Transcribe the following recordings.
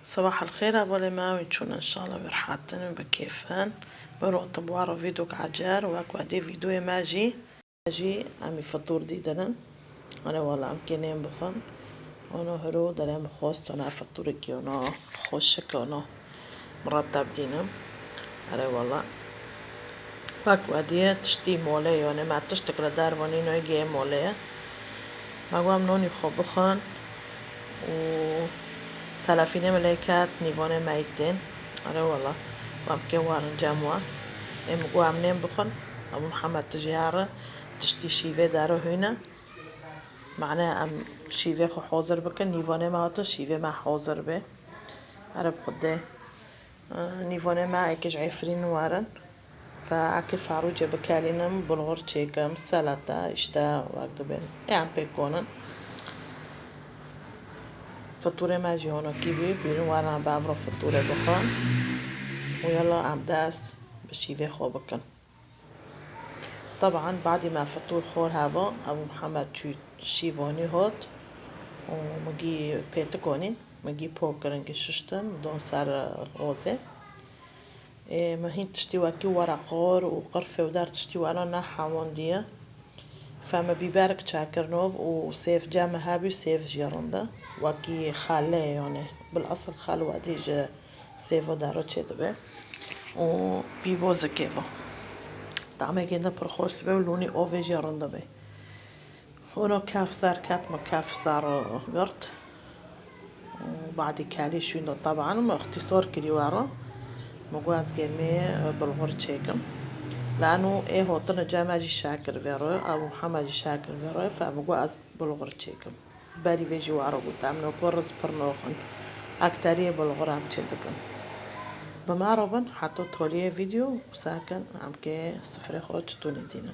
صباح الخير أبولي ما ويتشون إن شاء الله برحاتن بكيفان بروح تبوارو فيديو عجار واكو عدي فيديو ماجي أمي فطور ديدنا أنا والله أم كينين بخن أنا هرو دلهم خوست أنا فطور كيونا خوش كيونا مرتب دينم أنا والله واكو عدي تشتي مولي يعني ما تشتكل دار ونينو يجي مولي ما قام نوني خو بخن و تلافين ملكات نيفون مايتين أنا والله وام كوارن جاموا قوام نيم بخن أبو محمد تجيارة تشتي شيفي دارو هنا معناه أم شيفي خو حاضر بكن نيفون ما هاتو شيفي ما حاضر به عرب خده نيفون ما ايكش عفرين وارن فاكف عروجة بكالينم بلغر تشيكم سلطة اشتا وقت بين يعني بيكونن فطورة ماجي هونو كيبي بيرون وانا بافرو فطورة بخان ويلا عم داس بشيفي خو بكن طبعا بعد ما فطور خور هذا ابو محمد شيفوني هوت ومجي بيتكونين مجي بوكرنج ششتن دون صار غوزة ما هين تشتي واكي ورقور وقرفة ودار تشتي وانا نحاون دي فما بيبارك شاكرنوف وسيف جامع هابي سيف جيرندا واكي خاله يعني بالاصل خال واديج سيفو دارو تشيدبه وبيبوزة كيفو طعمه جدا برخوش تبه ولوني اوفي جيرندا به هونو كاف صار كاتما كاف صار قرط وبعد كالي شنو طبعا ما اختصار كليوارو مقواز قلمي بالغور تشيكم لانه ايه هو طنا جاماجي شاكر فيرو او محمد شاكر فيرو فمقواز بالغور تشيكم بالي فيجي وارو قدامنا كورس برنوخن اكتريه بالغور عم تشيكم بمعربن حطو توليه فيديو وساكن عم كي صفري خوش توني دينا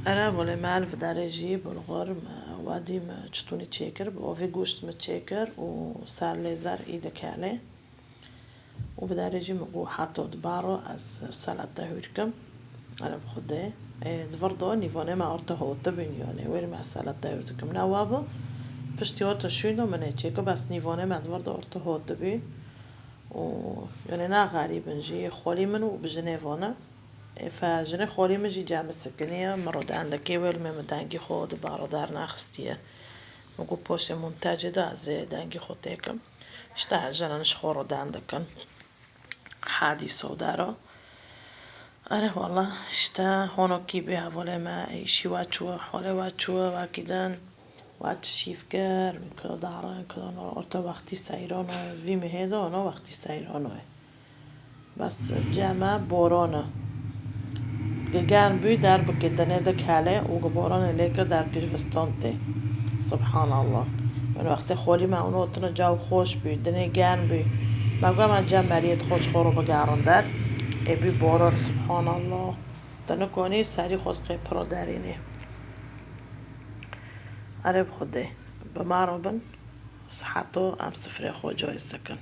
أنا ولا معلف درجة بالغر وادي ما تشتوني تشيكر وفي قوشت متشيكر وصار ليزر إيدك عليه وبدرجة مقو حاطو دبارو از سلطة هيركم أنا بخده دفردو نيفوني ما أرته هوتا بنيوني وير مع السلطة هيركم نوابو بشتي هوتا شوينو من تشيكو بس نيفوني ما دفردو أرته هوتا بين و يعني نا غريب نجي خولي منو بجنيفونا فجنه خوری مجی جامع سکنیه مرودان لکی ولی دانگی خود باردار نخستیه مگو پوش منتج ده از دانگی خود تکم اشته جنانش خوردان دکن حادث و دارو آره والله اشته هونو کی به حواله ما ایشی واتشو حاله واتشو واکیدن وات شیف کر میکنه دارن کدان ارتا وقتی سایرانو وی مهده آنها وقتی سایرانوه بس جامع بورانه جان بي در بكتنه ده كاله وجبران ليك در كش فستانته سبحان الله من وقت خالی ما اونو تنا جو خوش بي دنه جان بي بقى ما جام مريت خوش خورو بقارن در ابي باران سبحان الله تنا كوني سري خود قيبرو دارينه عرب خده بمعربن صحتو ام سفري خو جاي سكن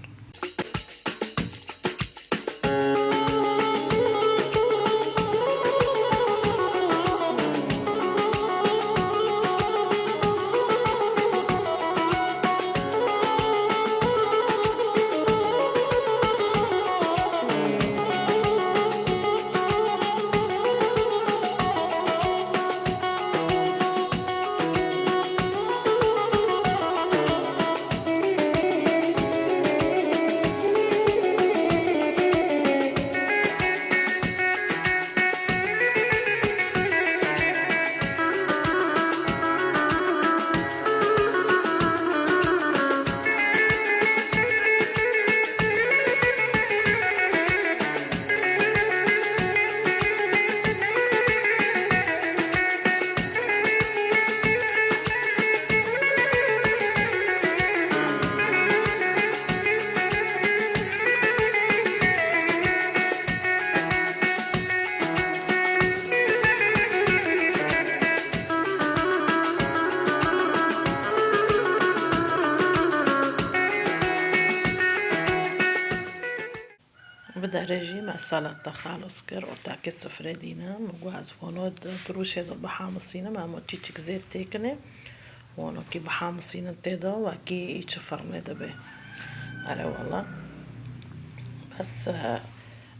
درجی مسألة خالص كر وتعكس فريدينا مجواز فونود تروشي دو بحامصينا ما موتيتك زيت تيكني وانو كي بحامصينا تيدا وكي يتشفرنا دبي على والله بس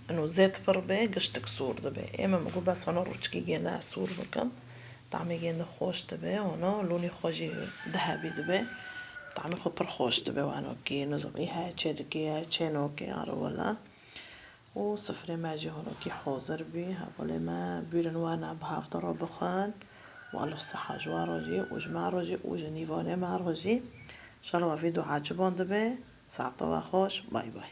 انو زيت بربي قشتك سور دبي اما مجو بس انو روشكي جينا سور بكم طعمي جينا خوش دبي وانو لوني خوشي ذهبي دبي طعمي خبر خوش دبي وانو كي نزم ايها تشيدكي ايها تشينوكي على والله وصفري ماجي هونوكي حوزر بي هقولي ما بيرن وانا بهافطر بخان وألف صحة جوا روجي وجمع روجي وجنيفوني مع روجي إن شاء الله فيديو عاجبون دبي ساعة خوش باي باي.